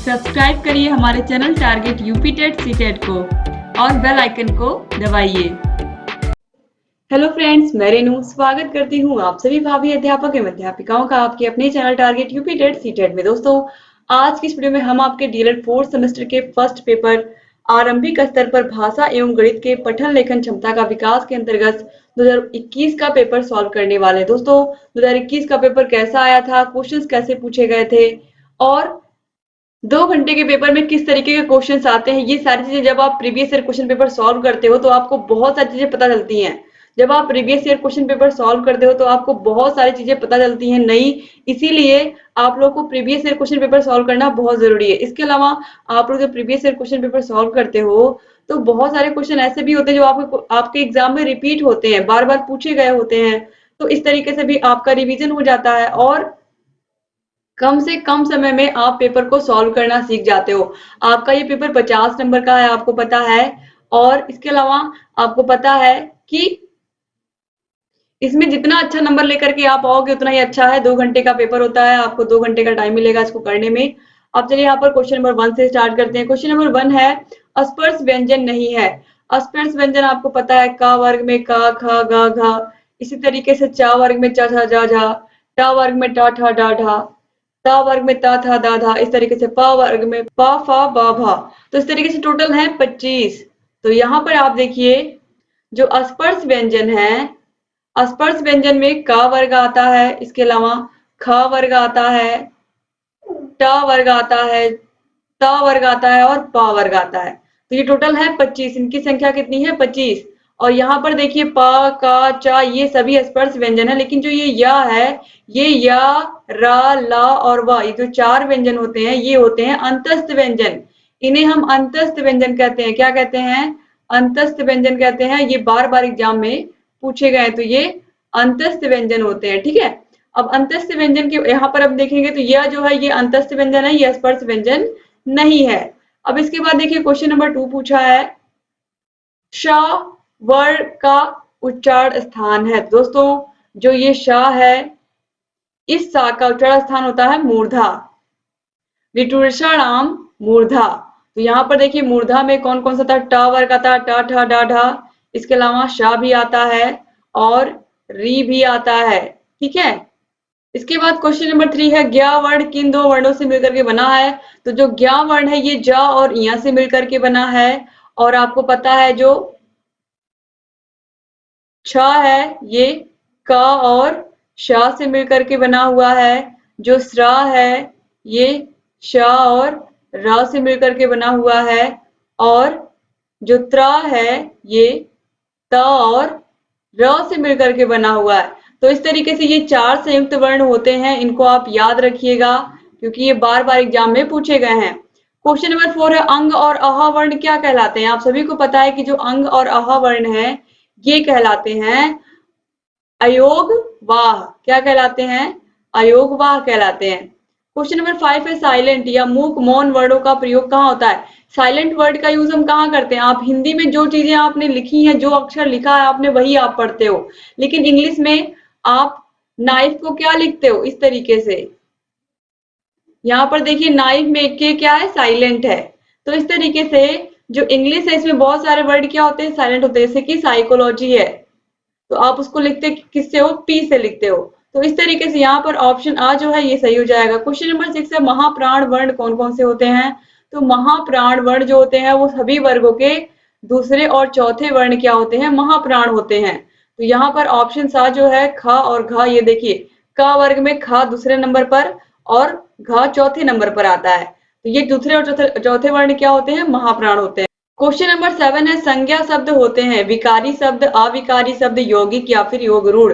Subscribe करिए हमारे channel target UP TET CTET को और बेल आइकन को दबाइए। हेलो फ्रेंड्स, मैं रेनू स्वागत करती हूँ आप सभी भावी अध्यापक एवं अध्यापिकाओं का आपके अपने channel target UP TET CTET में। दोस्तों, आज की इस वीडियो में हम आपके डीएलएड 4th सेमेस्टर के फर्स्ट पेपर आरंभिक स्तर पर भाषा एवं गणित के पठन लेखन क्षमता का विकास के अंतर्गत 2021 का पेपर सॉल्व करने वाले हैं। दोस्तों, 2021 का पेपर कैसा आया था, क्वेश्चंस कैसे पूछे गए थे और 2 घंटे के पेपर में किस तरीके के क्वेश्चंस आते हैं, ये सारी चीजें जब आप previous year question paper solve करते हो तो आपको बहुत सारी चीजें पता चलती हैं। जब आप previous year question paper solve करते हो तो आपको बहुत सारी चीजें पता चलती हैं नई, इसीलिए आप लोग को previous year question paper solve करना बहुत जरूरी है। इसके अलावा आप लोग जब previous year question paper solve करते हो तो बहुत सारे क्वेश्चन ऐसे भी होते हैं जो आपके एग्जाम में रिपीट होते हैं, बार बार पूछे गए होते हैं, तो इस तरीके से भी आपका रिविजन हो जाता है और कम से कम समय में आप पेपर को सॉल्व करना सीख जाते हो। आपका ये पेपर 50 नंबर का है, आपको पता है, और इसके अलावा आपको पता है कि इसमें जितना अच्छा नंबर लेकर के आप आओगे उतना ही अच्छा है। 2 घंटे का पेपर होता है, आपको 2 घंटे का टाइम मिलेगा इसको करने में। अब चलिए यहाँ पर क्वेश्चन नंबर 1 से स्टार्ट करते हैं। क्वेश्चन नंबर 1 है, स्पर्श व्यंजन नहीं है। स्पर्श व्यंजन आपको पता है, का वर्ग में का, ख, ग, घ, इसी तरीके से चा वर्ग में च, छ, जा, झा, टा वर्ग में टा, ठा, डा, ढा, ता वर्ग में ता, था, दा, धा, इस तरीके से पा वर्ग में पा, फा, बा, भा। तो इस तरीके से टोटल है 25। तो यहाँ पर आप देखिए जो स्पर्श व्यंजन है, स्पर्श व्यंजन में का वर्ग आता है, इसके अलावा ख वर्ग आता है, ट वर्ग आता है, त वर्ग आता है और पा वर्ग आता है। तो ये टोटल है 25। इनकी संख्या कितनी है? 25। और यहाँ पर देखिए पा, का, चा ये सभी स्पर्श व्यंजन है, लेकिन जो ये या है, ये या, रा, ला और वा, ये जो 4 व्यंजन होते हैं ये होते हैं अंतस्थ व्यंजन। इन्हें हम अंतस्थ व्यंजन कहते हैं। क्या कहते हैं? अंतस्थ व्यंजन कहते हैं। ये बार बार एग्जाम में पूछे गए, तो ये अंतस्थ व्यंजन होते हैं। ठीक है, अब अंतस्थ व्यंजन के यहाँ पर अब देखेंगे तो यह जो है ये अंतस्थ व्यंजन है, ये स्पर्श व्यंजन नहीं है। अब इसके बाद देखिए क्वेश्चन नंबर 2 पूछा है, श वर्ण का उच्चारण स्थान है। दोस्तों, जो ये श है, इस सा का उच्चारण स्थान होता है मूर्धा, विटूषणाम मूर्धा। तो यहाँ पर देखिए मूर्धा में कौन कौन सा था? ट वर्ग आता है, ट, ठ, डा, ढा, इसके अलावा शा भी आता है और री भी आता है। ठीक है, इसके बाद क्वेश्चन नंबर 3 है, ज्ञा वर्ण किन 2 वर्णों से मिलकर के बना है? तो जो ज्ञा वर्ण है ये जा और इया से मिलकर के बना है, और आपको पता है जो छ है ये क और श से मिलकर के बना हुआ है, जो स्रा है ये श और र से मिलकर के बना हुआ है, और जो त्र है ये त और र से मिलकर के बना हुआ है। तो इस तरीके से ये 4 संयुक्त वर्ण होते हैं, इनको आप याद रखिएगा क्योंकि ये बार बार एग्जाम में पूछे गए हैं। क्वेश्चन नंबर 4 है, अंग और आहा वर्ण क्या कहलाते हैं? आप सभी को पता है कि जो अंग और आहा वर्ण है ये कहलाते हैं अयोग वाह। क्या कहलाते हैं? अयोग वाह कहलाते हैं। क्वेश्चन नंबर 5 है, साइलेंट या मूक मौन वर्णों का प्रयोग कहाँ होता है? साइलेंट वर्ड का यूज हम कहाँ करते हैं? आप हिंदी में जो चीजें आपने लिखी हैं, जो अक्षर लिखा है आपने, वही आप पढ़ते हो, लेकिन इंग्लिश में आप नाइफ को क्या लिखते हो? इस तरीके से। यहाँ पर देखिए नाइफ में के क्या है? साइलेंट है। तो इस तरीके से जो इंग्लिश है इसमें बहुत सारे वर्ड क्या होते हैं? साइलेंट होते हैं। जैसे कि साइकोलॉजी है तो आप उसको लिखते किससे हो? पी से लिखते हो। तो इस तरीके से यहाँ पर ऑप्शन आ जो है ये सही हो जाएगा। क्वेश्चन नंबर 6 है, महाप्राण वर्ण कौन कौन से होते हैं? तो महाप्राण वर्ण जो होते हैं वो सभी वर्गों के दूसरे और चौथे वर्ण क्या होते हैं? महाप्राण होते हैं। तो यहाँ पर ऑप्शन सा जो है ख और घ, ये देखिए क वर्ग में ख दूसरे नंबर पर और घ चौथे नंबर पर आता है। तो ये दूसरे और चौथे वर्ण क्या होते हैं? महाप्राण होते हैं। क्वेश्चन नंबर 7 है, संज्ञा शब्द होते हैं विकारी शब्द, अविकारी शब्द, यौगिक या फिर योग रूढ़।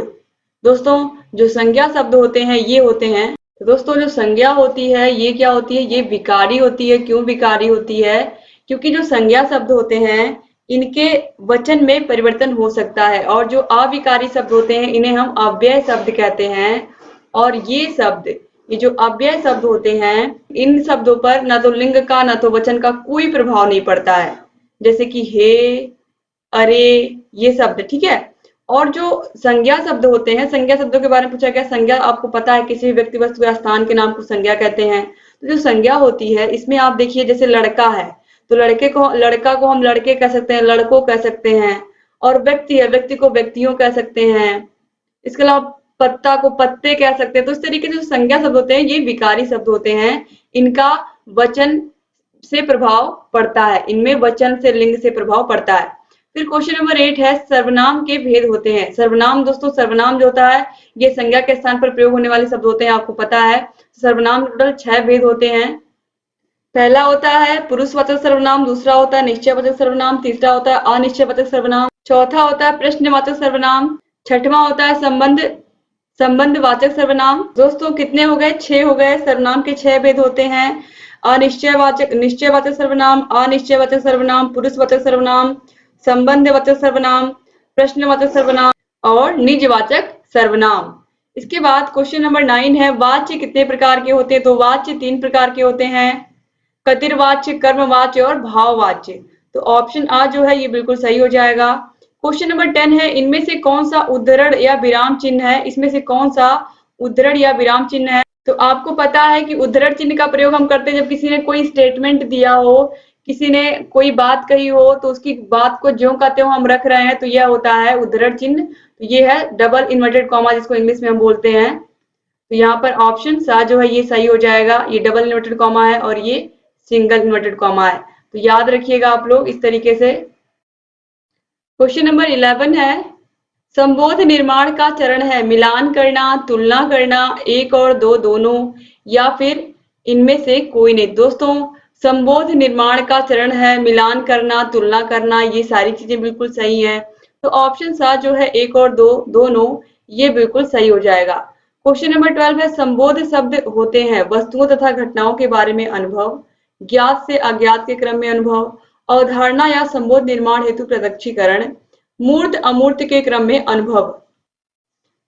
दोस्तों, जो संज्ञा शब्द होते हैं ये होते हैं, तो दोस्तों जो संज्ञा होती है ये क्या होती है? ये विकारी होती है। क्यों विकारी होती है? क्योंकि जो संज्ञा शब्द होते हैं इनके वचन में परिवर्तन हो सकता है, और जो अविकारी शब्द होते हैं इन्हें हम अव्यय शब्द कहते हैं। और ये शब्द, ये जो अव्यय शब्द होते हैं, इन शब्दों पर न तो लिंग का न तो वचन का कोई प्रभाव नहीं पड़ता है, जैसे कि हे, अरे, ये शब्द। ठीक है, और जो संज्ञा शब्द होते हैं, संज्ञा शब्दों के बारे में पूछा गया। संज्ञा आपको पता है किसी भी व्यक्ति वस्तु या स्थान के नाम को संज्ञा कहते हैं। तो जो संज्ञा होती है इसमें आप देखिए जैसे लड़का है तो लड़का को हम लड़के कह सकते हैं, लड़कों कह सकते हैं। और व्यक्ति है, व्यक्ति को व्यक्तियों कह सकते हैं। इसके अलावा पत्ता को पत्ते कह सकते हैं। तो इस तरीके से जो संज्ञा शब्द होते हैं ये विकारी शब्द होते हैं। इनका वचन से प्रभाव पड़ता है, इनमें वचन से लिंग से प्रभाव पड़ता है। फिर क्वेश्चन नंबर 8 है सर्वनाम के भेद होते हैं। सर्वनाम दोस्तों, सर्वनाम जो होता है ये संज्ञा के स्थान पर प्रयोग होने वाले शब्द होते हैं, आपको पता है। सर्वनाम टोटल 6 भेद होते हैं। पहला होता है पुरुषवाचक सर्वनाम, दूसरा होता है निश्चयवाचक सर्वनाम, तीसरा होता है अनिश्चयवाचक सर्वनाम, चौथा होता है प्रश्नवाचक सर्वनाम, छठवां होता है संबंधवाचक सर्वनाम। दोस्तों कितने हो गए? 6 हो गए। सर्वनाम के 6 भेद होते हैं। निश्चयवाचक सर्वनाम, अनिश्चयवाचक सर्वनाम, पुरुषवाचक सर्वनाम, संबंधवाचक सर्वनाम, प्रश्नवाचक सर्वनाम और निजवाचक सर्वनाम। इसके बाद क्वेश्चन नंबर 9 है वाच्य कितने प्रकार के होते हैं? तो वाच्य 3 प्रकार के होते हैं, कतिर्वाच्य, कर्मवाच्य और भाववाच्य। तो ऑप्शन आ जो है ये बिल्कुल सही हो जाएगा। क्वेश्चन नंबर 10 है इनमें से कौन सा उद्धरण या विराम चिन्ह है? इसमें से कौन सा उद्धरण या विराम चिन्ह है? तो आपको पता है कि उद्धरण चिन्ह का प्रयोग हम करते हैं जब किसी ने कोई स्टेटमेंट दिया हो, किसी ने कोई बात कही हो तो उसकी बात को ज्यों का त्यों हम रख रहे हैं, तो यह होता है उद्धरण चिन्ह। तो ये है डबल इन्वर्टेड कॉमा जिसको इंग्लिश में हम बोलते हैं। तो यहाँ पर ऑप्शन सा जो है ये सही हो जाएगा। ये डबल इन्वर्टेड कॉमा है और ये सिंगल इन्वर्टेड कॉमा है। तो याद रखिएगा आप लोग इस तरीके से। क्वेश्चन नंबर 11 है संबोध निर्माण का चरण है मिलान करना, तुलना करना, एक और दो दोनों, या फिर इनमें से कोई नहीं। दोस्तों संबोध निर्माण का चरण है मिलान करना, तुलना करना, ये सारी चीजें बिल्कुल सही है। तो ऑप्शन सा जो है एक और दो दोनों, ये बिल्कुल सही हो जाएगा। क्वेश्चन नंबर 12 है संबोध शब्द होते हैं वस्तुओं तथा घटनाओं के बारे में अनुभव, ज्ञात से अज्ञात के क्रम में अनुभव, अवधारणा या संबोध निर्माण हेतु प्रत्यक्षीकरण, मूर्त अमूर्त के क्रम में अनुभव।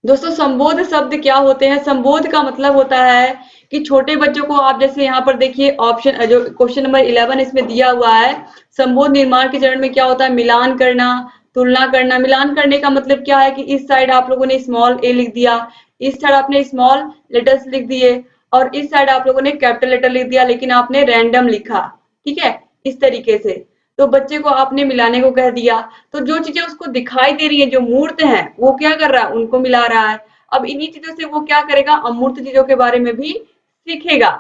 दोस्तों संबोध शब्द क्या होते हैं? संबोध का मतलब होता है कि छोटे बच्चों को आप जैसे यहाँ पर देखिए ऑप्शन जो क्वेश्चन नंबर 11 इसमें दिया हुआ है, संबोध निर्माण के चरण में क्या होता है? मिलान करना, तुलना करना। मिलान करने का मतलब क्या है कि इस साइड आप लोगों ने स्मॉल ए लिख दिया, इस साइड आपने स्मॉल लेटर्स लिख दिए और इस साइड आप लोगों ने कैपिटल लेटर लिख दिया, लेकिन आपने रैंडम लिखा, ठीक है, इस तरीके से। तो बच्चे को आपने मिलाने को कह दिया, तो जो चीजें उसको दिखाई दे रही है, जो मूर्त है, वो क्या कर रहा है? उनको मिला रहा है। अब इन्हीं चीजों से वो क्या करेगा? अमूर्त चीजों के बारे में भी सीखेगा।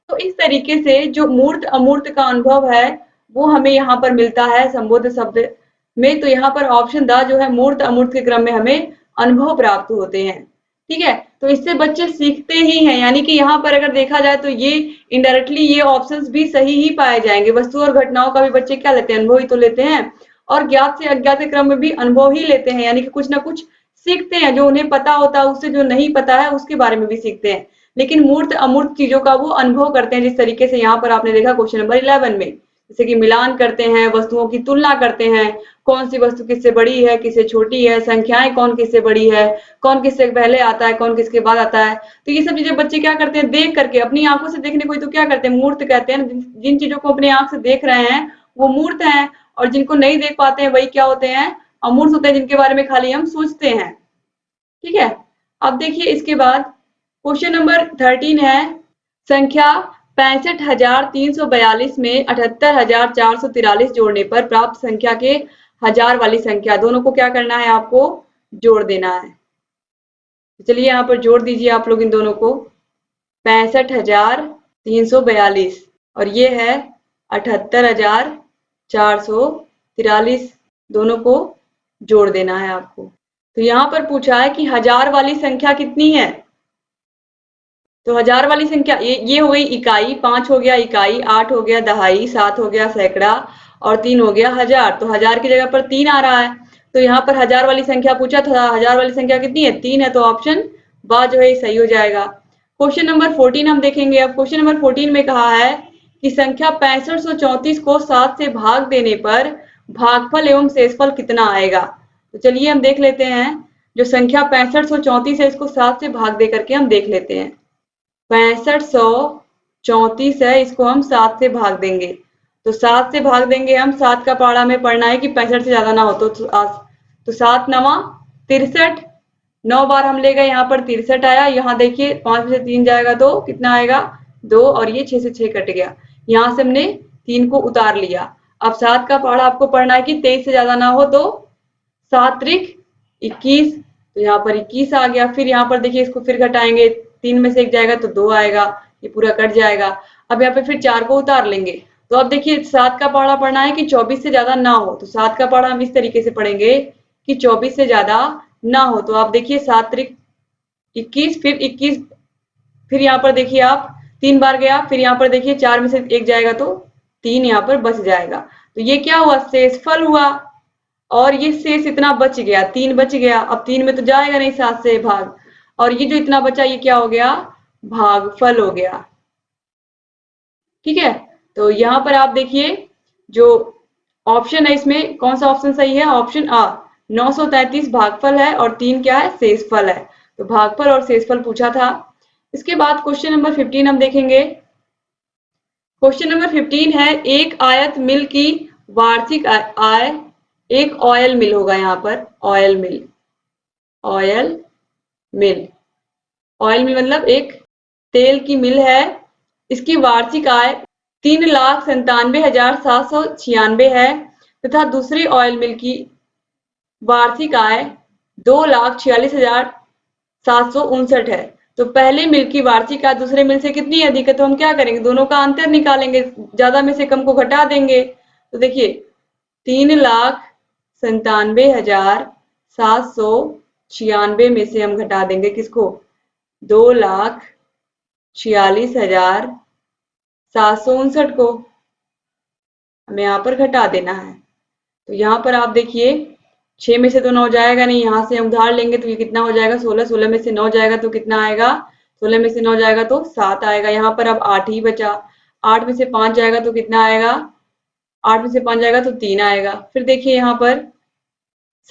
तो इस तरीके से जो मूर्त अमूर्त का अनुभव है वो हमें यहाँ पर मिलता है संबोध शब्द में। तो यहाँ पर ऑप्शन द जो है मूर्त अमूर्त के क्रम में हमें अनुभव प्राप्त होते हैं, ठीक है। तो इससे बच्चे सीखते ही हैं, यानी कि यहाँ पर अगर देखा जाए तो ये इनडायरेक्टली ये ऑप्शंस भी सही ही पाए जाएंगे। वस्तु और घटनाओं का भी बच्चे क्या लेते हैं? अनुभव ही तो लेते हैं। और ज्ञात से अज्ञात के क्रम में भी अनुभव ही लेते हैं, यानी कि कुछ ना कुछ सीखते हैं। जो उन्हें पता होता है उससे जो नहीं पता है उसके बारे में भी सीखते हैं, लेकिन मूर्त अमूर्त चीजों का वो अनुभव करते हैं, जिस तरीके से यहाँ पर आपने देखा क्वेश्चन नंबर 11 में। जैसे कि मिलान करते हैं, वस्तुओं की तुलना करते हैं, कौन सी वस्तु किससे बड़ी है, किससे छोटी है, संख्याएं कौन किससे बड़ी है, कौन किससे पहले आता है, कौन किसके बाद आता है। तो ये सब चीजें बच्चे क्या करते हैं? देख करके, अपनी आंखों से देखने को ही तो क्या करते हैं? मूर्त कहते हैं। जिन चीजों को अपनी आंख से देख रहे हैं वो मूर्त हैं, और जिनको नहीं देख पाते हैं वही क्या होते हैं? अमूर्त होते हैं, जिनके बारे में खाली हम सोचते हैं, ठीक है। अब देखिए इसके बाद क्वेश्चन नंबर 13 है संख्या 65,342 में 78,443 जोड़ने पर प्राप्त संख्या के हजार वाली संख्या, दोनों को क्या करना है? आपको जोड़ देना है। चलिए यहाँ पर जोड़ दीजिए आप लोग इन दोनों को। 65,342 और ये है 78,443, दोनों को जोड़ देना है आपको। तो यहाँ पर पूछा है कि हजार वाली संख्या कितनी है? तो हजार वाली संख्या ये हो गई इकाई, 5 हो गया इकाई, 8 हो गया दहाई, 7 हो गया सैकड़ा और 3 हो गया हजार। तो हजार की जगह पर 3 आ रहा है, तो यहाँ पर हजार वाली संख्या पूछा था। हजार वाली संख्या कितनी है? 3 है। तो ऑप्शन बा जो है सही हो जाएगा। क्वेश्चन नंबर 14 हम देखेंगे। अब क्वेश्चन नंबर 14 में कहा है कि संख्या 6534 को 7 से भाग देने पर भागफल एवं शेषफल कितना आएगा। तो चलिए हम देख लेते हैं। जो संख्या 6534 है इसको 7 से भाग दे करके हम देख लेते हैं। 6534 है, इसको हम 7 से भाग देंगे। तो 7 से भाग देंगे हम, 7 का पहाड़ा में पढ़ना है कि 65 से ज्यादा ना हो। तो 7 नवा 63, 9 बार हम ले गए, यहाँ पर 63 आया। यहाँ देखिए 5 में से 3 जाएगा तो कितना आएगा? 2 और ये 6 से 6 कट गया। यहाँ से हमने 3 को उतार लिया। अब 7 का पहाड़ा आपको पढ़ना है कि 23 से ज्यादा ना हो तो 7 त्रिक 21, तो यहाँ पर 21 आ गया। फिर यहाँ पर देखिए इसको फिर घटाएंगे, 3 में से 1 जाएगा तो 2 आएगा, ये पूरा कट जाएगा। अब यहाँ पे फिर 4 को उतार लेंगे। तो अब देखिए 7 का पहाड़ा पढ़ना है कि 24 से ज्यादा ना हो, तो 7 का पहाड़ा हम इस तरीके से पढ़ेंगे कि 24 से ज्यादा ना हो। तो आप देखिए 7 त्रिक 21, फिर 21, फिर यहाँ पर देखिए आप 3 बार गया, फिर यहाँ पर देखिए 4 में से 1 जाएगा तो 3 यहाँ पर बच जाएगा। तो ये क्या हुआ, शेषफल हुआ। और ये शेष इतना बच गया, 3 बच गया। अब 3 में तो जाएगा नहीं 7 से भाग, और ये जो इतना बचा ये क्या हो गया, भागफल हो गया। ठीक है, तो यहाँ पर आप देखिए जो ऑप्शन है इसमें कौन सा ऑप्शन सही है, ऑप्शन आ 933 भागफल है और 3 क्या है, शेषफल है। तो भागफल और शेषफल पूछा था। इसके बाद क्वेश्चन नंबर 15 हम देखेंगे। क्वेश्चन नंबर 15 है, एक आयत मिल की वार्षिक आय, एक ऑयल मिल होगा यहाँ पर, ऑयल मिल, ऑयल मिल, ऑयल मिल मतलब एक तेल की मिल है। इसकी वार्षिक आय 3,97,796 है तथा दूसरी ऑयल मिल की वार्षिक आय 2,46,759 है। तो पहले मिल की वार्षिक आय दूसरे मिल से कितनी अधिक है, तो हम क्या करेंगे, दोनों का अंतर निकालेंगे, ज्यादा में से कम को घटा देंगे। तो देखिए 3,97,796 में से हम घटा देंगे किसको, 2,46,759 को हमें यहाँ पर घटा देना है। तो यहाँ पर आप देखिए 6 में से तो 9 जाएगा नहीं, यहाँ से हम उधार लेंगे तो ये कितना हो जाएगा, 16, 16 में से 9 जाएगा तो कितना आएगा, 16 में से 9 जाएगा तो 7 आएगा। यहाँ पर अब 8 ही बचा, 8 में से 5 जाएगा तो कितना आएगा, 8 में से 5 जाएगा तो 3 आएगा। फिर देखिए यहाँ पर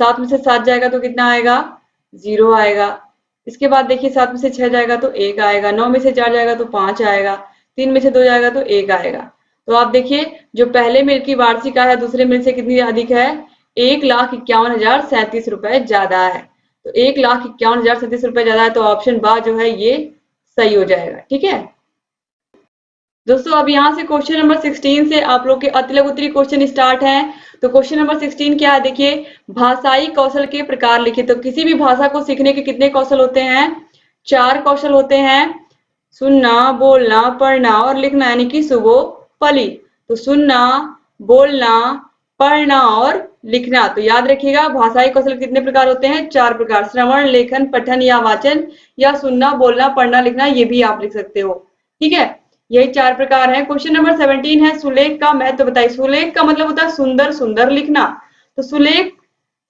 7 में से 7 जाएगा तो कितना आएगा, 0 आएगा। इसके बाद देखिए 7 में से 6 जाएगा तो 1 आएगा, 9 में से 4 जाएगा तो 5 आएगा, 3 में से 2 जाएगा तो 1 आएगा। तो आप देखिए जो पहले मिल की वार्षिक आय है दूसरे मिल से कितनी अधिक है, 1,51,037 रुपए ज्यादा है। तो 1,51,037 रुपए ज्यादा है, तो ऑप्शन बा जो है ये सही हो जाएगा। ठीक है दोस्तों, अब यहाँ से क्वेश्चन नंबर 16 से आप लोग के अतिलघु उत्तरीय क्वेश्चन स्टार्ट हैं। तो क्वेश्चन नंबर 16 क्या है, देखिए भाषाई कौशल के प्रकार लिखिए। तो किसी भी भाषा को सीखने के कितने कौशल होते हैं, 4 कौशल होते हैं, सुनना, बोलना, पढ़ना और लिखना, यानी कि सुबो पली। तो सुनना, बोलना, पढ़ना और लिखना। तो याद रखिएगा भाषाई कौशल कितने प्रकार होते हैं, 4 प्रकार, श्रवण, लेखन, पठन या वाचन, या सुनना, बोलना, पढ़ना, लिखना, ये भी आप लिख सकते हो। ठीक है, यही 4 प्रकार है। क्वेश्चन नंबर 17 है, सुलेख का महत्व बताइए। सुलेख का मतलब होता है सुंदर, सुंदर लिखना। तो सुलेख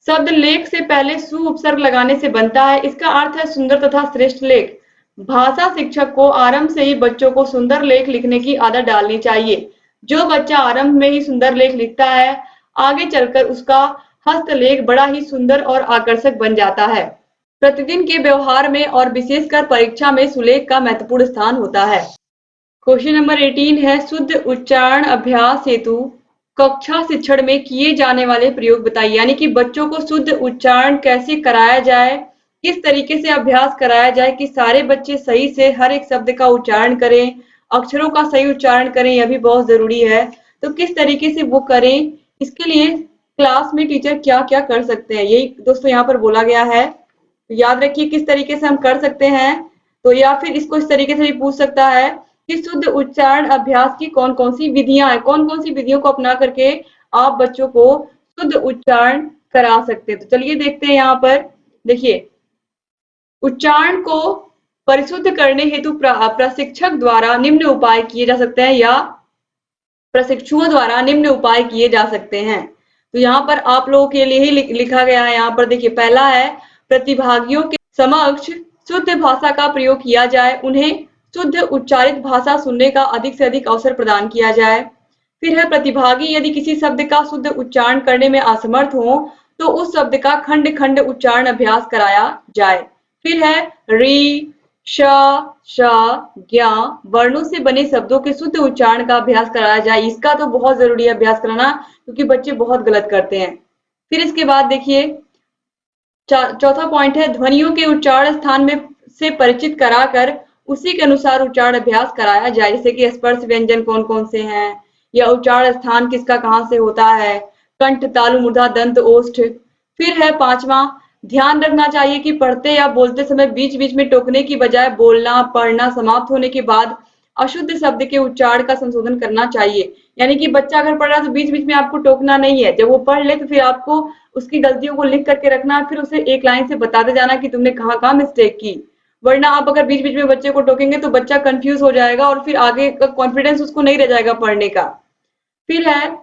शब्द लेख से पहले सु उपसर्ग लगाने से बनता है। इसका अर्थ है सुंदर तथा श्रेष्ठ लेख। भाषा शिक्षक को आरंभ से ही बच्चों को सुंदर लेख लिखने की आदत डालनी चाहिए। जो बच्चा आरंभ में ही सुंदर लेख लिखता है, आगे चलकर उसका हस्तलेख बड़ा ही सुंदर और आकर्षक बन जाता है। प्रतिदिन के व्यवहार में और विशेषकर परीक्षा में सुलेख का महत्वपूर्ण स्थान होता है। क्वेश्चन नंबर 18 है, शुद्ध उच्चारण अभ्यास हेतु कक्षा शिक्षण में किए जाने वाले प्रयोग बताइए। यानी कि बच्चों को शुद्ध उच्चारण कैसे कराया जाए, किस तरीके से अभ्यास कराया जाए कि सारे बच्चे सही से हर एक शब्द का उच्चारण करें, अक्षरों का सही उच्चारण करें, यह भी बहुत जरूरी है। तो किस तरीके से वो करें, इसके लिए क्लास में टीचर क्या क्या कर सकते हैं, यही दोस्तों यहाँ पर बोला गया है। तो याद रखिए किस तरीके से हम कर सकते हैं। तो या फिर इसको इस तरीके से भी पूछ सकता है कि शुद्ध उच्चारण अभ्यास की कौन कौन सी विधियां हैं, कौन कौन सी विधियों को अपना करके आप बच्चों को शुद्ध उच्चारण करा सकते हैं। तो चलिए देखते हैं यहाँ पर। देखिए उच्चारण को परिशुद्ध करने हेतु प्रशिक्षक द्वारा निम्न उपाय किए जा सकते हैं, या प्रशिक्षुओं द्वारा निम्न उपाय किए जा सकते हैं। तो यहाँ पर आप लोगों के लिए ही लिखा गया है। यहाँ पर देखिए पहला है, प्रतिभागियों के समक्ष शुद्ध भाषा का प्रयोग किया जाए, उन्हें शुद्ध उच्चारित भाषा सुनने का अधिक से अधिक अवसर प्रदान किया जाए। फिर है, प्रतिभागी यदि किसी शब्द का शुद्ध उच्चारण करने में असमर्थ हो तो उस शब्द का खंड खंड उच्चारण अभ्यास कराया जाए। फिर है, री, श, श, ज्ञ वर्णों से बने शब्दों के शुद्ध उच्चारण का अभ्यास कराया जाए। इसका तो बहुत जरूरी है अभ्यास कराना, क्योंकि बच्चे बहुत गलत करते हैं। फिर इसके बाद देखिए चौथा पॉइंट है, ध्वनियों के उच्चारण स्थान में से परिचित कराकर उसी के अनुसार उच्चारण अभ्यास कराया जाए, जैसे कि स्पर्श व्यंजन कौन कौन से हैं, या उच्चारण स्थान किसका कहाँ से होता है, कंठ, तालु, मूर्धा, दंत, ओष्ठ। फिर है 5वां, ध्यान रखना चाहिए कि पढ़ते या बोलते समय बीच बीच में टोकने की बजाय बोलना पढ़ना समाप्त होने के बाद अशुद्ध शब्द के उच्चारण का संशोधन करना चाहिए। यानी कि बच्चा अगर पढ़ रहा है तो बीच बीच में आपको टोकना नहीं है, जब वो पढ़ ले तो फिर आपको उसकी गलतियों को लिख करके रखना, फिर उसे एक लाइन से बताते जाना कि तुमने कहाँ कहाँ मिस्टेक की। वरना आप अगर बीच बीच में बच्चे को टोकेंगे तो बच्चा कंफ्यूज हो जाएगा और फिर आगे का कॉन्फिडेंस उसको नहीं रह जाएगा पढ़ने का। फिर है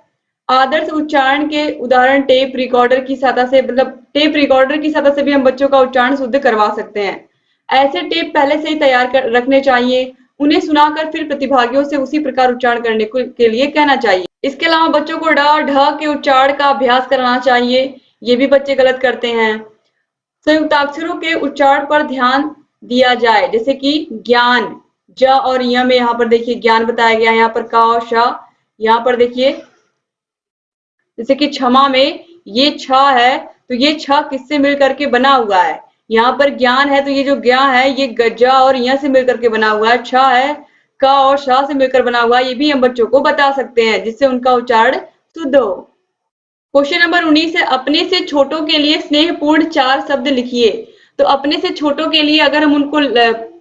आदर्श उच्चारण के उदाहरण, टेप रिकॉर्डर की सहायता से, मतलब टेप रिकॉर्डर की सहायता से भी हम बच्चों का उच्चारण शुद्ध करवा सकते हैं। ऐसे टेप पहले से ही तैयार कर रखने चाहिए, उन्हें सुनाकर फिर प्रतिभागियों से उसी प्रकार उच्चारण करने के लिए कहना चाहिए। इसके अलावा बच्चों को ड ढ के उच्चारण का अभ्यास कराना चाहिए, ये भी बच्चे गलत करते हैं। संयुक्ताक्षरों के उच्चारण पर ध्यान दिया जाए, जैसे कि ज्ञान, ज और य में यहाँ पर देखिए ज्ञान बताया गया है, यहाँ पर का और श, यहाँ पर देखिए जैसे कि क्षमा में ये छ है तो ये छ किससे मिल करके बना हुआ है, यहाँ पर ज्ञान है तो ये जो ज्ञा है ये ज और य से मिलकर के बना हुआ है, छ है क और श से मिलकर बना हुआ है, ये भी हम बच्चों को बता सकते हैं जिससे उनका उच्चारण शुद्ध हो। क्वेश्चन नंबर 19 है, अपने से छोटों के लिए स्नेहपूर्ण 4 शब्द लिखिए। तो अपने से छोटों के लिए अगर हम उनको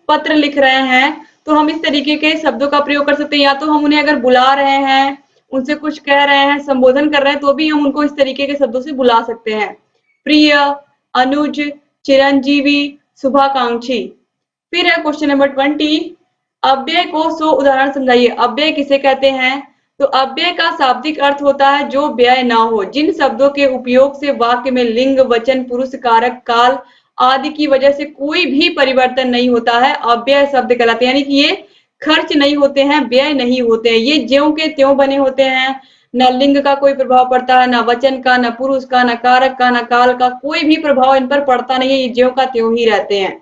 पत्र लिख रहे हैं तो हम इस तरीके के शब्दों का प्रयोग कर सकते हैं, या तो हम उन्हें अगर बुला रहे हैं, उनसे कुछ कह रहे हैं, संबोधन कर रहे हैं, तो भी हम उनको इस तरीके के शब्दों से बुला सकते हैं। प्रिय, अनुज, चिरंजीवी, शुभाकांक्षी। फिर है क्वेश्चन नंबर 20, अव्यय को सो उदाहरण समझाइए। अव्यय किसे कहते हैं? तो अव्यय का शाब्दिक अर्थ होता है जो व्यय ना हो, जिन शब्दों के उपयोग से वाक्य में लिंग, वचन, पुरुष, कारक, काल आदि की वजह से कोई भी परिवर्तन नहीं होता है, अव्यय शब्द कहलाते हैं। यानी कि ये खर्च नहीं होते हैं, व्यय नहीं होते हैं, ये ज्यों के त्यों बने होते हैं, न लिंग का कोई प्रभाव पड़ता है, न वचन का, न पुरुष का, न कारक का, न काल का, कोई भी प्रभाव इन पर पड़ता नहीं है, ये ज्यों का त्यों ही रहते हैं।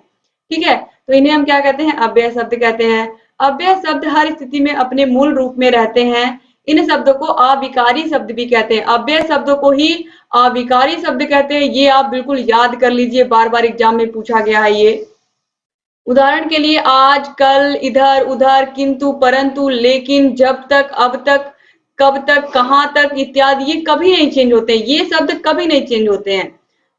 ठीक है, तो इन्हें हम क्या कहते हैं? अव्यय शब्द कहते हैं। अव्यय शब्द हर स्थिति में अपने मूल रूप में रहते हैं। इन शब्दों को अविकारी शब्द भी कहते हैं। अव्यय शब्दों को ही अविकारी शब्द कहते हैं, ये आप बिल्कुल याद कर लीजिए, बार बार एग्जाम में पूछा गया है ये। उदाहरण के लिए आज, कल, इधर, उधर, किंतु, परंतु, लेकिन, जब तक, अब तक, कब तक, कहां तक इत्यादि, ये कभी नहीं चेंज होते हैं, ये शब्द कभी नहीं चेंज होते हैं।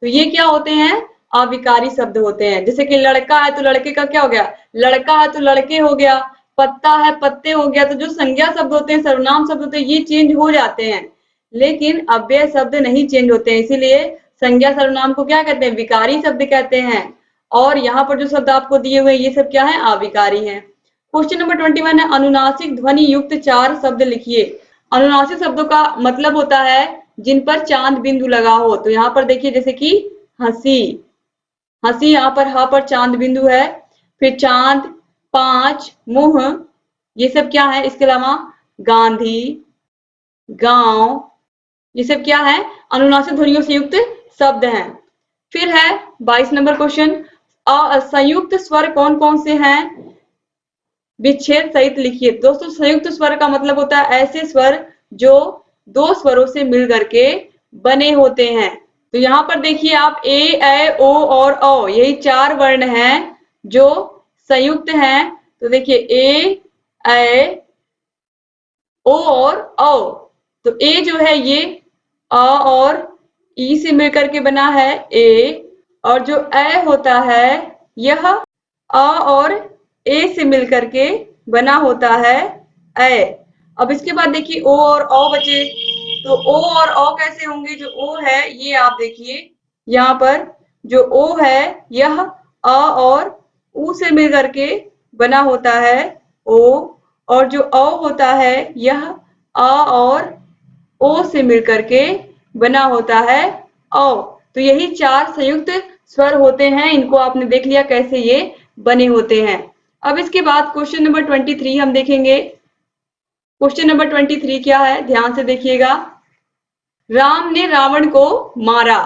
तो ये क्या होते हैं? अविकारी शब्द होते हैं। जैसे कि लड़का है तो लड़के का क्या हो गया? लड़का है तो लड़के हो गया, पत्ता है पत्ते हो गया। तो जो संज्ञा शब्द होते हैं, सर्वनाम शब्द होते हैं, ये चेंज हो जाते हैं, लेकिन अव्यय शब्द नहीं चेंज होते हैं। इसीलिए संज्ञा सर्वनाम को क्या कहते हैं? विकारी शब्द कहते हैं। और यहाँ पर जो शब्द आपको दिए हुए ये सब क्या है? अविकारी हैं। क्वेश्चन नंबर 21 है, अनुनासिक ध्वनि युक्त 4 शब्द लिखिए। अनुनासिक शब्दों का मतलब होता है जिन पर चांद बिंदु लगा हो। तो यहाँ पर देखिए जैसे कि हंसी, हंसी यहाँ पर ह पर चांद बिंदु है, फिर चांद, 5, मुंह, ये सब क्या है? इसके अलावा गांधी, गांव, ये सब क्या है? अनुनासिक ध्वनियों से युक्त शब्द हैं। फिर है 22 नंबर क्वेश्चन, संयुक्त स्वर कौन कौन से हैं? विच्छेद सहित लिखिए। दोस्तों संयुक्त स्वर का मतलब होता है ऐसे स्वर जो 2 स्वरों से मिल करके बने होते हैं। तो यहाँ पर देखिए आप ए, ऐ, ओ और औ, यही 4 वर्ण हैं जो संयुक्त हैं। तो देखिए ए, ऐ, ओ और औ। तो ए जो है ये अ और ई से मिलकर के बना है ए, और जो ऐ होता है यह अ और ए से मिलकर के बना होता है ऐ। अब इसके बाद देखिए ओ और औ बचे, तो ओ और औ कैसे होंगे? जो ओ है ये आप देखिए यहाँ पर जो ओ है यह अ और ऊ से मिलकर के बना होता है ओ, और जो औ होता है यह अ और ओ से मिलकर के बना होता है औ। तो यही 4 संयुक्त स्वर होते हैं, इनको आपने देख लिया कैसे ये बने होते हैं। अब इसके बाद क्वेश्चन नंबर 23 हम देखेंगे। क्वेश्चन नंबर 23 क्या है? ध्यान से देखिएगा। राम ने रावण को मारा,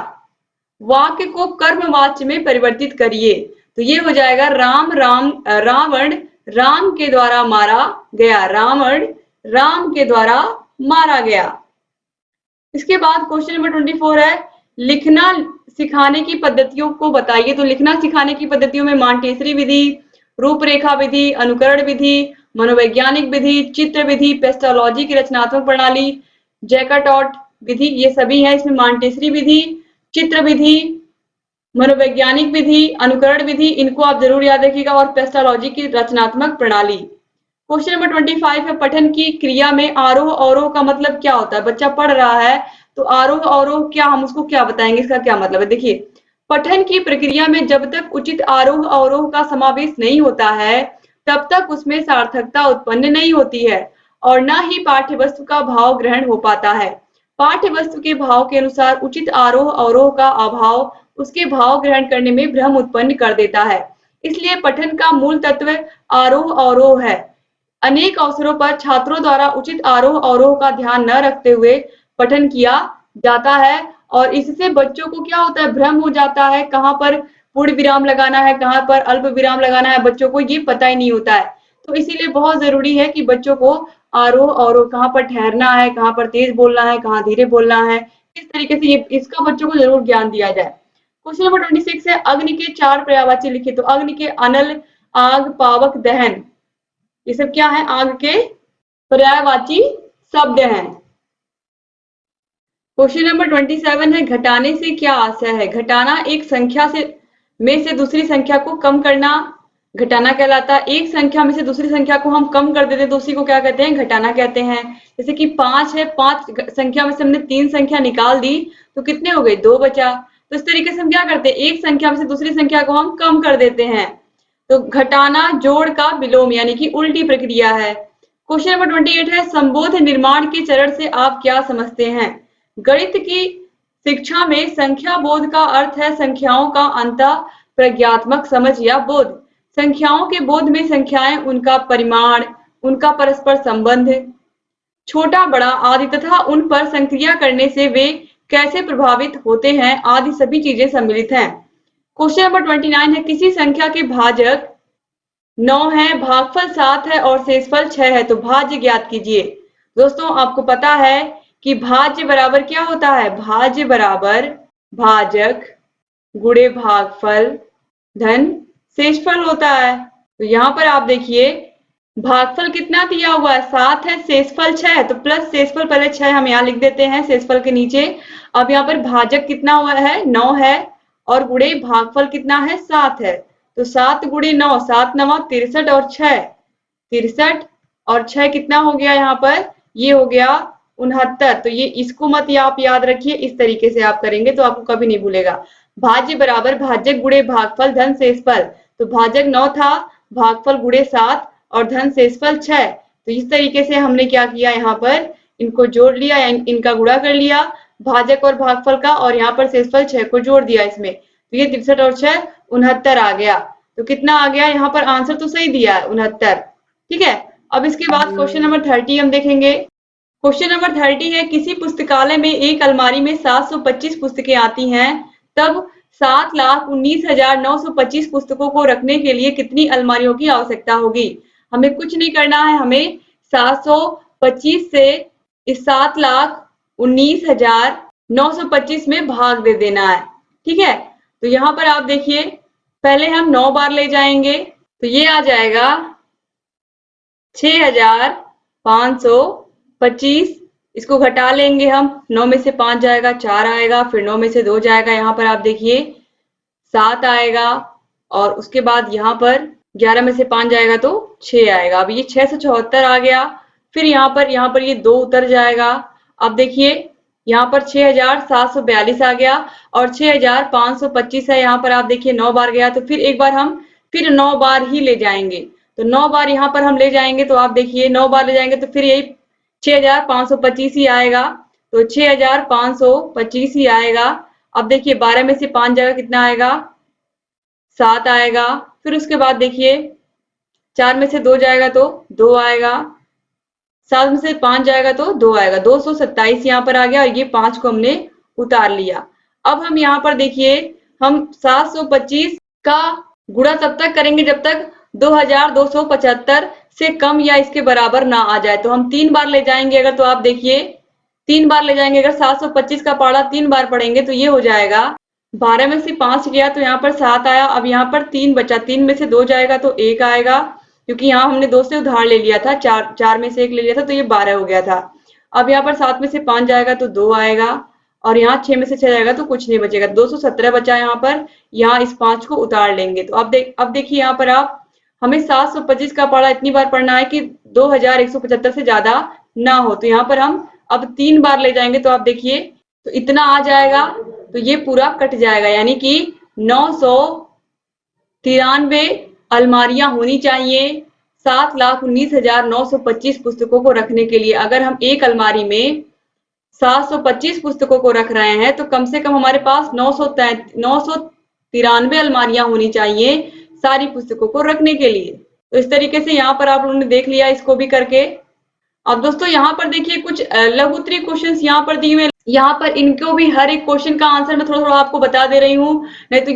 वाक्य को कर्मवाच्य में परिवर्तित करिए। तो ये हो जाएगा रावण राम के द्वारा मारा गया, रावण राम के द्वारा मारा गया। इसके बाद क्वेश्चन नंबर 24 है, लिखना सिखाने की पद्धतियों को बताइए। तो लिखना सिखाने की पद्धतियों में मॉन्टेसरी विधि, रूपरेखा विधि, अनुकरण विधि, मनोवैज्ञानिक विधि, चित्र विधि, पेस्टोलॉजी की रचनात्मक प्रणाली, जैकार्टॉट विधि, ये सभी है। इसमें मॉन्टेसरी विधि, चित्र विधि, मनोवैज्ञानिक विधि, अनुकरण विधि, इनको आप जरूर याद रखिएगा, और पेस्टोलॉजी की रचनात्मक प्रणाली। क्वेश्चन नंबर 25 है, पठन की क्रिया में आरोह अवरोह का मतलब क्या होता है? बच्चा पढ़ रहा है तो आरोह अवरोह क्या, हम उसको क्या बताएंगे, इसका क्या मतलब है? देखिए, पठन की प्रक्रिया में जब तक उचित आरोह अवरोह का समावेश नहीं होता है तब तक उसमें सार्थकता उत्पन्न नहीं होती है और न ही पाठ्य वस्तु का भाव ग्रहण हो पाता है। पाठ्य वस्तु के भाव के अनुसार उचित आरोह अवरोह का अभाव उसके भाव ग्रहण करने में भ्रम उत्पन्न कर देता है। इसलिए पठन का मूल तत्व आरोह अवरोह है। अनेक अवसरों पर छात्रों द्वारा उचित आरोह अवरोह का ध्यान न रखते हुए पठन किया जाता है और इससे बच्चों को क्या होता है, भ्रम हो जाता है, कहाँ पर पूर्ण विराम लगाना है, कहाँ पर अल्प विराम लगाना है, बच्चों को ये पता ही नहीं होता है। तो इसीलिए बहुत जरूरी है कि बच्चों को आरोह अवरोह, कहाँ पर ठहरना है, कहाँ पर तेज बोलना है, कहाँ धीरे बोलना है, किस तरीके से, ये इसका बच्चों को जरूर ज्ञान दिया जाए। क्वेश्चन नंबर 26 है, अग्नि के 4 पर्यायवाची लिखिए। तो अग्नि के अनल, आग, पावक, दहन, ये सब क्या है? आग के पर्यायवाची शब्द हैं। क्वेश्चन नंबर 27 है, घटाने से क्या आशय है? घटाना एक संख्या से दूसरी संख्या को कम करना घटाना कहलाता है। एक संख्या में से दूसरी संख्या को हम कम कर देते हैं तो उसी को क्या कहते हैं? घटाना कहते हैं। जैसे कि 5 है, 5 संख्या में से हमने 3 संख्या निकाल दी तो कितने हो गए? 2 बचा। तो इस तरीके से हम क्या करते हैं? एक संख्या में से दूसरी संख्या को हम कम कर देते हैं। तो घटाना जोड़ का विलोम यानी कि उल्टी प्रक्रिया है। क्वेश्चन नंबर 28 है, संबोध निर्माण के चरण से आप क्या समझते हैं? गणित की शिक्षा में संख्या बोध का अर्थ है संख्याओं का अंतः प्रज्ञात्मक समझ या बोध। संख्याओं के बोध में संख्याएं, उनका परिमाण, उनका परस्पर संबंध, छोटा बड़ा आदि तथा उन पर संक्रिया करने से वे कैसे प्रभावित होते हैं आदि सभी चीजें सम्मिलित हैं। क्वेश्चन नंबर 29 है, किसी संख्या के भाजक 9 है, भागफल 7 है और शेषफल 6 है, तो भाज्य ज्ञात कीजिए। दोस्तों, आपको पता है कि भाज्य बराबर क्या होता है? भाज्य बराबर भाजक गुणे भागफल धन शेषफल होता है। तो यहाँ पर आप देखिए, भागफल कितना दिया हुआ है? 7 है, शेषफल 6 है, तो प्लस शेषफल पहले 6 हम यहाँ लिख देते हैं शेषफल के नीचे। अब यहाँ पर भाजक कितना हुआ है? 9 है, और गुणे भागफल कितना है? 7 है। तो 7 गुणे 9, 7 9 63 और 6 63 और 6 कितना हो गया यहाँ पर? ये हो गया 69। तो ये इसको मत आप याद रखिए, इस तरीके से आप करेंगे तो आपको कभी नहीं भूलेगा। भाज्य बराबर भाजक गुणे भागफल धन शेषफल। तो भाजक 9 था, भागफल गुणे 7 और धन शेषफल 6। तो इस तरीके से हमने क्या किया, यहाँ पर इनको जोड़ लिया, इनका गुणा कर लिया भाजक और भागफल का, और यहाँ पर शेषफल 6 को जोड़ दिया इसमें। तो ये 63 और 6 69 आ गया। तो कितना आ गया यहाँ पर? आंसर तो सही दिया है, 69। ठीक है। अब इसके बाद क्वेश्चन नंबर 30 हम देखेंगे। क्वेश्चन नंबर 30 है, किसी पुस्तकालय में एक अलमारी में 725 पुस्तकें आती हैं, तब 7,19,925 पुस्तकों को रखने के लिए कितनी अलमारियों की आवश्यकता होगी? हमें कुछ नहीं करना है, हमें 725 से इस 7,19,925 में भाग दे देना है। ठीक है। तो यहाँ पर आप देखिए, पहले हम 9 बार ले जाएंगे तो ये आ जाएगा 6,525। इसको घटा लेंगे हम, 9 में से 5 जाएगा, 4 आएगा, फिर 9 में से 2 जाएगा, यहाँ पर आप देखिए 7 आएगा, और उसके बाद यहाँ पर 11 में से 5 जाएगा तो 6 आएगा। अब ये 674 आ गया। फिर यहाँ पर ये 2 उतर जाएगा। अब देखिए यहाँ पर 6,742 आ गया, और 6,525 है, यहाँ पर आप देखिए 9 बार गया, तो फिर एक बार हम फिर 9 बार ही ले जाएंगे। तो 9 बार यहाँ पर हम ले जाएंगे, तो आप देखिए 9 बार ले जाएंगे तो फिर यही 6,525 ही आएगा। तो 6,525 ही आएगा। अब देखिए 12 में से 5 जाएगा, कितना आएगा? 7 आएगा। फिर उसके बाद देखिए 4 में से 2 जाएगा तो 2 आएगा, 7 में से 5 जाएगा तो 2 आएगा, 227 यहाँ पर आ गया, और ये 5 को हमने उतार लिया। अब हम यहाँ पर देखिए, हम 725 का गुणा तब तक करेंगे जब तक 2,275 से कम या इसके बराबर ना आ जाए। तो हम 3 बार ले जाएंगे अगर, तो आप देखिए 3 बार ले जाएंगे अगर 725 का पढ़ा 3 बार पढ़ेंगे तो ये हो जाएगा 12 में से 5 गया तो यहाँ पर 7 आया। अब यहाँ पर 3 बचा, 3 में से 2 जाएगा तो 1 आएगा, क्योंकि यहाँ हमने 2 से उधार ले लिया था, 4 में से 1 ले लिया था तो ये 12 हो गया था। अब यहाँ पर 7 में से 5 जाएगा तो 2 आएगा, और यहाँ 6 में से 6 जाएगा तो कुछ नहीं बचेगा, 217 बचा यहाँ पर। यहाँ इस 5 को उतार लेंगे तो अब देखिए यहाँ पर आप, हमें 725 का पढ़ा इतनी बार पढ़ना है कि 2175 से ज्यादा ना हो। तो यहाँ पर हम अब 3 बार ले जाएंगे तो आप देखिए तो इतना आ जाएगा, तो ये पूरा कट जाएगा, यानी कि 993 अलमारियां होनी चाहिए 7,19,925 पुस्तकों को रखने के लिए। अगर हम एक अलमारी में 725 पुस्तकों को रख रहे हैं तो कम से कम हमारे पास 993 अलमारियां होनी चाहिए सारी पुस्तकों को रखने के लिए। तो इस तरीके से यहाँ पर आप लोगों ने देख लिया इसको भी करके। अब दोस्तों यहाँ पर देखिए कुछ लघु उत्तरीय क्वेश्चंस यहाँ पर दिए हुए, यहाँ पर इनको भी हर एक क्वेश्चन का आंसर मैं थोड़ा थोड़ा आपको बता दे रही हूँ, नहीं तो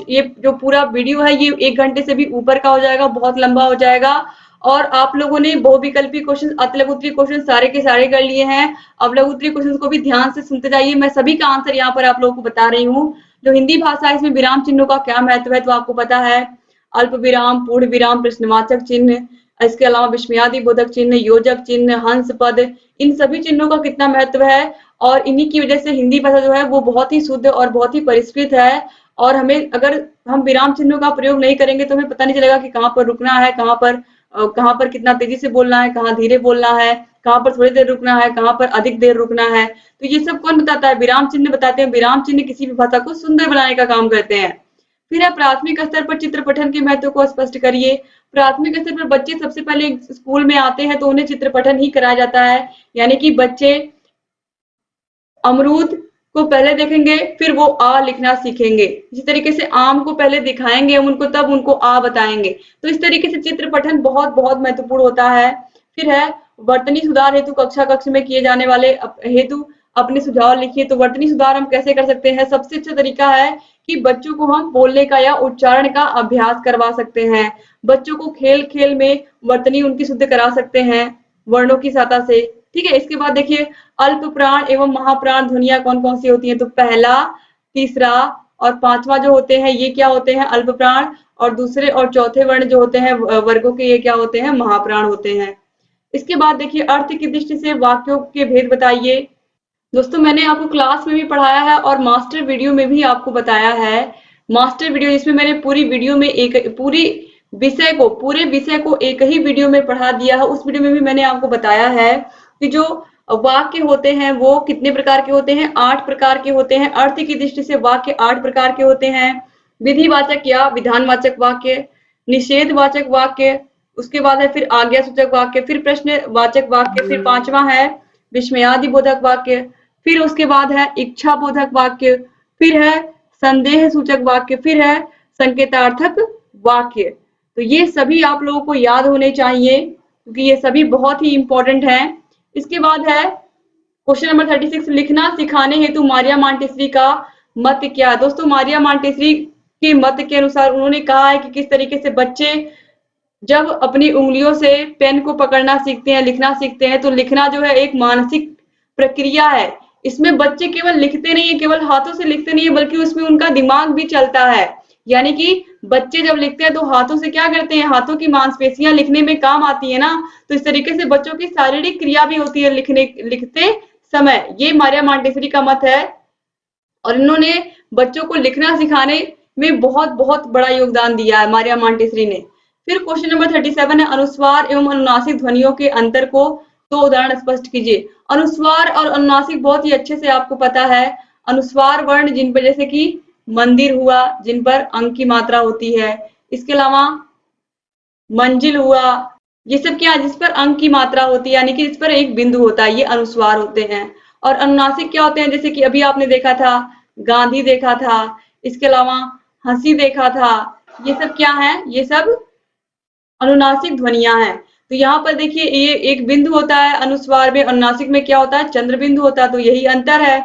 ये जो पूरा वीडियो है ये 1 घंटे से भी ऊपर का हो जाएगा, बहुत लंबा हो जाएगा। और आप लोगों ने बहुविकल्पी क्वेश्चन, अति लघु उत्तरीय क्वेश्चन सारे के सारे कर लिए हैं। अब लघु उत्तरीय क्वेश्चन को भी ध्यान से सुनते जाइए, मैं सभी का आंसर यहाँ पर आप लोगों को बता रही हूँ। जो हिंदी भाषा है इसमें विराम चिन्हों का क्या महत्व है तो आपको पता है, अल्प विराम, पूर्ण विराम, प्रश्नवाचक चिन्ह, इसके अलावा विस्मयादि बोधक चिन्ह, योजक चिन्ह, हंस पद, इन सभी चिन्हों का कितना महत्व है। और इन्हीं की वजह से हिंदी भाषा जो है वो बहुत ही शुद्ध और बहुत ही परिष्कृत है। और हमें, अगर हम विराम चिन्हों का प्रयोग नहीं करेंगे तो हमें पता नहीं चलेगा कि कहाँ पर रुकना है, कहाँ पर कितना तेजी से बोलना है, कहाँ धीरे बोलना है, कहाँ पर थोड़ी देर रुकना है, कहाँ पर अधिक देर रुकना है। तो ये सब कौन बताता है? विराम चिन्ह बताते हैं। विराम चिन्ह किसी भी भाषा को सुंदर बनाने का काम करते हैं। फिर है प्राथमिक स्तर पर चित्र पठन के महत्व को स्पष्ट करिए। प्राथमिक स्तर पर बच्चे सबसे पहले स्कूल में आते हैं तो उन्हें चित्र पठन ही कराया जाता है, यानी कि बच्चे अमरूद को पहले देखेंगे फिर वो आ लिखना सीखेंगे। इसी तरीके से आम को पहले दिखाएंगे हम उनको, तब उनको आ बताएंगे। तो इस तरीके से चित्र पठन बहुत बहुत महत्वपूर्ण होता है। फिर है वर्तनी सुधार हेतु कक्ष में किए जाने वाले हेतु अपने सुझाव लिखिए। तो वर्तनी सुधार हम कैसे कर सकते हैं? सबसे अच्छा तरीका है कि बच्चों को हम बोलने का या उच्चारण का अभ्यास करवा सकते हैं। बच्चों को खेल खेल में वर्तनी उनकी शुद्ध करा सकते हैं वर्णों की सहायता से। ठीक है, इसके बाद देखिए अल्प प्राण एवं महाप्राण ध्वनियां कौन कौन सी होती हैं? तो पहला, तीसरा और पांचवा जो होते हैं ये क्या होते हैं? अल्प प्राण। और दूसरे और चौथे वर्ण जो होते हैं वर्गों के, ये क्या होते हैं? महाप्राण होते हैं। इसके बाद देखिए अर्थ की दृष्टि से वाक्यों के भेद बताइए। दोस्तों मैंने आपको क्लास में भी पढ़ाया है और मास्टर वीडियो में भी आपको बताया है। मास्टर वीडियो जिसमें मैंने पूरी वीडियो में पूरे विषय को एक ही वीडियो में पढ़ा दिया है, उस वीडियो में भी मैंने आपको बताया है कि जो वाक्य होते हैं वो कितने प्रकार के होते हैं? 8 प्रकार के होते हैं। अर्थ की दृष्टि से वाक्य 8 प्रकार के होते हैं। विधिवाचक या विधानवाचक वाक्य, निषेधवाचक वाक्य, उसके बाद है फिर आज्ञासूचक वाक्य, फिर प्रश्नवाचक वाक्य, फिर पांचवा है विस्मयादि बोधक वाक्य, फिर उसके बाद है इच्छा बोधक वाक्य, फिर है संदेह सूचक वाक्य, फिर है संकेतार्थक वाक्य। तो ये सभी आप लोगों को याद होने चाहिए क्योंकि ये सभी बहुत ही इंपॉर्टेंट हैं। इसके बाद है क्वेश्चन नंबर 36, लिखना सिखाने हेतु मारिया मांटेसरी का मत क्या है? दोस्तों मारिया मांटेसरी के मत के अनुसार उन्होंने कहा है कि किस तरीके से बच्चे जब अपनी उंगलियों से पेन को पकड़ना सीखते हैं, लिखना सीखते हैं, तो लिखना जो है एक मानसिक प्रक्रिया है। इसमें बच्चे केवल लिखते नहीं है, केवल हाथों से लिखते नहीं है, बल्कि उसमें उनका दिमाग भी चलता है। यानी कि बच्चे जब लिखते हैं तो हाथों से क्या करते हैं? हाथों की मांसपेशियां लिखने में काम आती है ना। तो इस तरीके से बच्चों की शारीरिक क्रिया भी होती है लिखते समय। ये मारिया मांटेसरी का मत है और इन्होंने बच्चों को लिखना सिखाने में बहुत बहुत बड़ा योगदान दिया है मारिया मांटेसरी ने। फिर क्वेश्चन नंबर 37 है अनुस्वार एवं अनुनासिक ध्वनियों के अंतर को तो उदाहरण स्पष्ट कीजिए। अनुस्वार और अनुनासिक बहुत ही अच्छे से आपको पता है। अनुस्वार वर्ण जिन पर, जैसे कि मंदिर हुआ, जिन पर अंक की मात्रा होती है, इसके अलावा मंजिल हुआ, ये सब क्या, जिस पर अंक की मात्रा होती है, यानी कि इस पर एक बिंदु होता है, ये अनुस्वार होते हैं। और अनुनासिक क्या होते हैं? जैसे कि अभी आपने देखा था गांधी देखा था, इसके अलावा हंसी देखा था, ये सब क्या है? ये सब अनुनासिक ध्वनियां हैं। तो यहाँ पर देखिए ये एक बिंदु होता है अनुस्वार में, अनुनासिक में क्या होता है? चंद्र बिंदु होता है। तो यही अंतर है।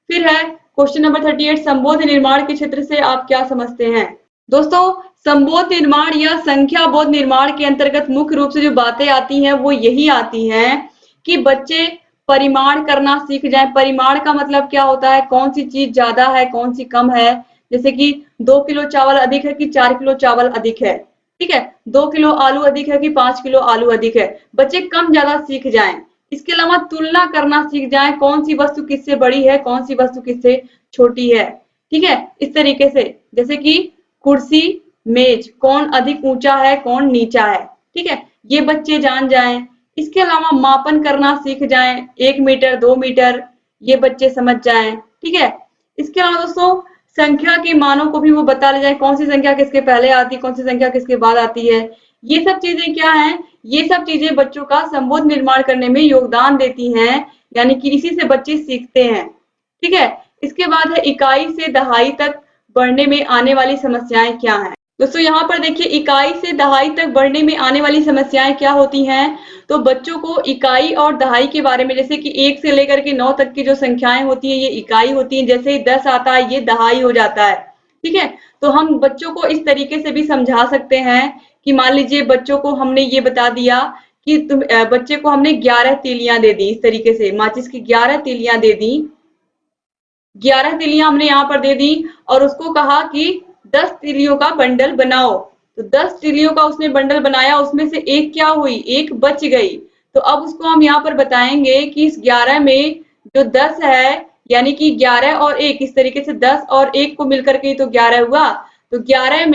फिर है क्वेश्चन नंबर 38, संबोध निर्माण के क्षेत्र से आप क्या समझते हैं? दोस्तों संबोध निर्माण या संख्या बोध निर्माण के अंतर्गत मुख्य रूप से जो बातें आती हैं वो यही आती हैं कि बच्चे परिमाण करना सीख जाए। परिमाण का मतलब क्या होता है? कौन सी चीज ज्यादा है, कौन सी कम है। जैसे कि 2 किलो चावल अधिक है कि 4 किलो चावल अधिक है, ठीक है, 2 किलो आलू अधिक है कि 5 किलो आलू अधिक है। बच्चे कम ज्यादा सीख जाएं। इसके अलावा तुलना करना सीख जाएं, कौन सी वस्तु किससे बड़ी है, कौन सी वस्तु किससे छोटी है, ठीक है। इस तरीके से जैसे कि कुर्सी, मेज, कौन अधिक ऊंचा है, कौन नीचा है, ठीक है, ये बच्चे जान जाएं। इसके अलावा मापन करना सीख जाएं, 1 मीटर, 2 मीटर, ये बच्चे समझ जाएं, ठीक है। इसके अलावा दोस्तों संख्या के मानों को भी वो बता ले जाए, कौन सी संख्या किसके पहले आती है, कौन सी संख्या किसके बाद आती है। ये सब चीजें क्या है, ये सब चीजें बच्चों का संबोध निर्माण करने में योगदान देती हैं, यानी कि इसी से बच्चे सीखते हैं, ठीक है। इसके बाद है इकाई से दहाई तक बढ़ने में आने वाली समस्याएं क्या हैं। दोस्तों यहाँ पर देखिए इकाई से दहाई तक बढ़ने में आने वाली समस्याएं क्या होती हैं। तो बच्चों को इकाई और दहाई के बारे में, जैसे कि 1 से लेकर के 9 तक की जो संख्याएं होती हैं ये इकाई होती हैं, जैसे ही 10 आता है ये दहाई हो जाता है, ठीक है। तो हम बच्चों को इस तरीके से भी समझा सकते हैं कि मान लीजिए बच्चों को हमने ये बता दिया कि बच्चे को हमने 11 तीलियां दे दी, इस तरीके से माचिस की 11 तीलियां दे दी, 11 तीलियां हमने यहाँ पर दे दी और उसको कहा कि 10 तीलियों का बंडल बनाओ। तो 10 तीलियों का उसने बंडल बनाया, उसमें से एक क्या हुई, एक बच गई। तो अब उसको हम यहाँ पर बताएंगे कि इस 11 में जो 10 है, यानी कि 11 और 1, इस तरीके से 10 और 1 को मिलकर के तो 11 हुआ। तो 11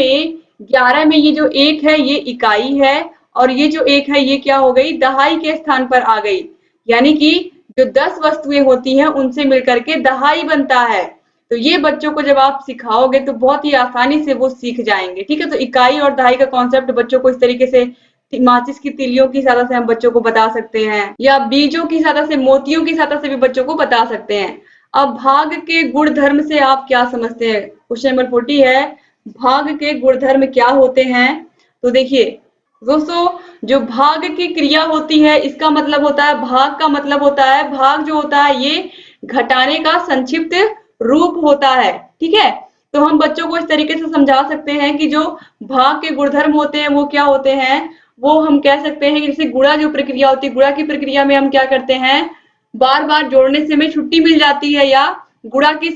में ये जो 1 है ये इकाई है और ये जो 1 है ये क्या हो गई, दहाई के स्थान पर आ गई। यानी कि जो 10 वस्तुएं होती हैं उनसे मिलकर के दहाई बनता है। तो ये बच्चों को जब आप सिखाओगे तो बहुत ही आसानी से वो सीख जाएंगे, ठीक है। तो इकाई और दहाई का कॉन्सेप्ट बच्चों को इस तरीके से माचिस की तीलियों की सहायता से हम बच्चों को बता सकते हैं, या बीजों की सहायता से, मोतियों की सहायता से भी बच्चों को बता सकते हैं। अब भाग के गुण धर्म से आप क्या समझते हैं, क्वेश्चन नंबर 40 है, भाग के गुण धर्म क्या होते हैं। तो देखिए दोस्तों जो भाग की क्रिया होती है इसका मतलब होता है, भाग का मतलब होता है, भाग जो होता है ये घटाने का संक्षिप्त रूप होता है, ठीक है। तो हम बच्चों को इस तरीके से समझा सकते हैं कि जो भाग के गुणधर्म होते हैं वो क्या होते हैं, वो हम कह सकते हैं कि जैसे गुणा जो प्रक्रिया होती है, गुणा की प्रक्रिया में हम क्या करते हैं, बार बार जोड़ने से हमें छुट्टी मिल जाती है, या गुणा की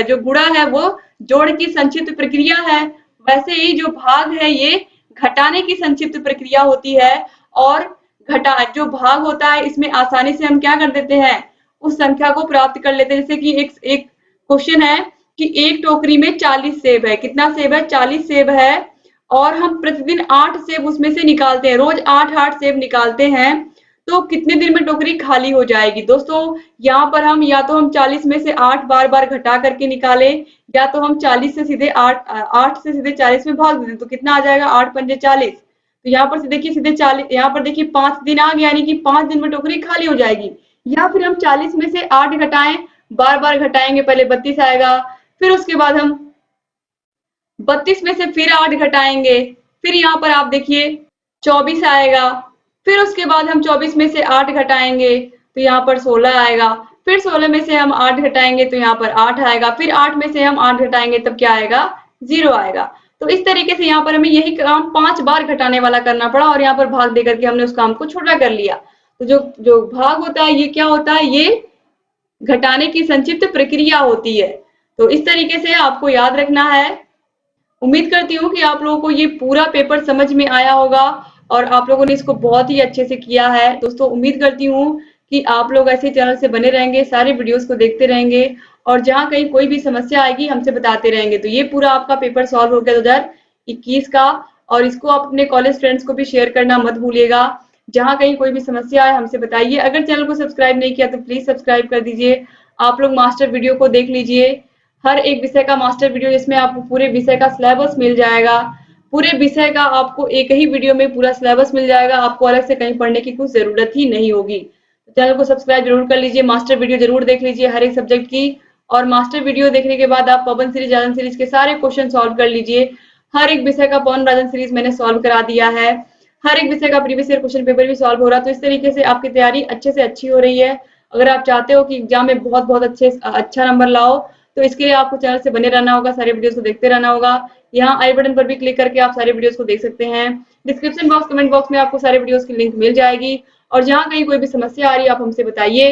जो गुणा है वो जोड़ की संक्षिप्त प्रक्रिया है। वैसे ही जो भाग है ये घटाने की संक्षिप्त प्रक्रिया होती है। और जो भाग होता है इसमें आसानी से हम क्या कर देते हैं, उस संख्या को प्राप्त कर लेते हैं। जैसे कि एक क्वेश्चन है कि एक टोकरी में 40 सेब है, कितना सेब है, 40 सेब है, और हम प्रतिदिन 8 सेब उसमें से निकालते हैं, रोज 8 सेब निकालते हैं, तो कितने दिन में टोकरी खाली हो जाएगी। दोस्तों यहाँ पर हम या तो हम 40 में से 8 बार बार घटा करके निकाले, या तो हम 40 से सीधे 8 से सीधे 40 में भाग दें, तो कितना आ जाएगा, 8 पंजे 40। तो यहाँ पर से देखिए सीधे 40, यहाँ पर देखिए 5 दिन आ गया, यानी कि 5 दिन में टोकरी खाली हो जाएगी। या फिर हम 40 में से 8 घटाएं, बार बार घटाएंगे, पहले 32 आएगा, फिर उसके बाद हम 32 में से फिर 8 घटाएंगे, फिर यहाँ पर आप देखिए 24 आएगा, फिर उसके बाद हम 24 में से 8 घटाएंगे तो यहाँ पर 16 आएगा, फिर 16 में से हम 8 घटाएंगे तो यहाँ पर 8 आएगा, फिर 8 में से हम 8 घटाएंगे तब क्या आएगा, 0 आएगा। तो इस तरीके से यहाँ पर हमें यही काम 5 बार घटाने वाला करना पड़ा और यहाँ पर भाग दे करके हमने उस काम को छोटा कर लिया। तो जो भाग होता है ये क्या होता है, ये घटाने की संक्षिप्त प्रक्रिया होती है। तो इस तरीके से आपको याद रखना है। उम्मीद करती हूँ कि आप लोगों को ये पूरा पेपर समझ में आया होगा और आप लोगों ने इसको बहुत ही अच्छे से किया है। दोस्तों उम्मीद करती हूँ कि आप लोग ऐसे चैनल से बने रहेंगे, सारे वीडियोस को देखते रहेंगे और जहाँ कहीं कोई भी समस्या आएगी हमसे बताते रहेंगे। तो ये पूरा आपका पेपर सॉल्व हो गया 2021 का, और इसको आप अपने कॉलेज फ्रेंड्स को भी शेयर करना मत भूलिएगा। जहाँ कहीं कोई भी समस्या आए हमसे बताइए। अगर चैनल को सब्सक्राइब नहीं किया तो प्लीज सब्सक्राइब कर दीजिए। आप लोग मास्टर वीडियो को देख लीजिए, हर एक विषय का मास्टर वीडियो जिसमें आपको पूरे विषय का सिलेबस मिल जाएगा। पूरे विषय का आपको एक ही वीडियो में पूरा सिलेबस मिल जाएगा, आपको अलग से कहीं पढ़ने की कुछ जरूरत ही नहीं होगी। तो चैनल को सब्सक्राइब जरूर कर लीजिए, मास्टर वीडियो जरूर देख लीजिए हर एक सब्जेक्ट की, और मास्टर वीडियो देखने के बाद आप पवन सीरीज राजन सीरीज के सारे क्वेश्चन सॉल्व कर लीजिए। हर एक विषय का पवन राजन सीरीज मैंने सॉल्व करा दिया है, हर एक विषय का प्रीवियस ईयर क्वेश्चन पेपर भी सॉल्व हो रहा है। तो इस तरीके से आपकी तैयारी अच्छे से अच्छी हो रही है। अगर आप चाहते हो कि एग्जाम में बहुत अच्छा नंबर लाओ तो इसके लिए आपको चैनल से बने रहना होगा, सारे वीडियोस को देखते रहना होगा। यहाँ आई बटन पर भी क्लिक करके आप सारे वीडियोस को देख सकते हैं। डिस्क्रिप्शन बॉक्स, कमेंट बॉक्स में आपको सारे वीडियोस की लिंक मिल जाएगी, और जहाँ कहीं कोई भी समस्या आ रही है आप हमसे बताइए।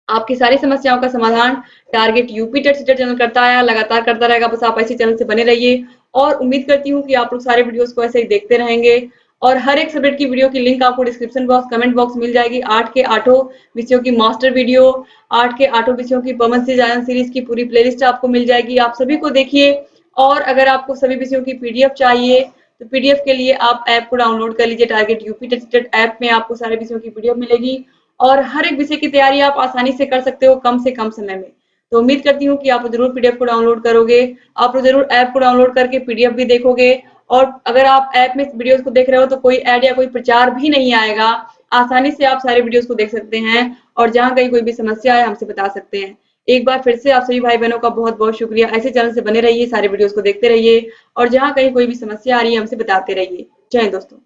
आपकी सारी समस्याओं का समाधान target UP TET CTET channel करता है, लगातार करता रहेगा। बस आप ऐसे चैनल से बने रहिए और उम्मीद करती हूँ कि आप लोग सारे वीडियोस को ऐसे ही देखते रहेंगे। और हर एक सब्जेक्ट की वीडियो की लिंक आपको डिस्क्रिप्शन बॉक्स, कमेंट बॉक्स मिल जाएगी। 8 के आठों विषयों की मास्टर वीडियो, 8 के आठों विषयों की पवन सिंह जायन सीरीज की पूरी प्लेलिस्ट आपको मिल जाएगी। आप सभी को देखिए। और अगर आपको सभी विषयों की पीडीएफ चाहिए तो पीडीएफ के लिए आप ऐप को डाउनलोड कर लीजिए। Target UP TET CTET app में आपको सारे विषयों की पीडीएफ मिलेगी और हर एक विषय की तैयारी आप आसानी से कर सकते हो कम से कम समय में। तो उम्मीद करती हूँ कि आप जरूर पीडीएफ को डाउनलोड करोगे। आप लोग जरूर ऐप को डाउनलोड करके पीडीएफ भी देखोगे। और अगर आप ऐप में वीडियोस को देख रहे हो तो कोई ऐड या कोई प्रचार भी नहीं आएगा। आसानी से आप सारे वीडियोस को देख सकते हैं और जहाँ कहीं कोई भी समस्या है हमसे बता सकते हैं। एक बार फिर से आप सभी भाई बहनों का बहुत बहुत शुक्रिया। ऐसे चैनल से बने रहिए, सारे वीडियोस को देखते रहिए और जहाँ कहीं कोई भी समस्या आ रही है हमसे बताते रहिए। जय हिंद दोस्तों।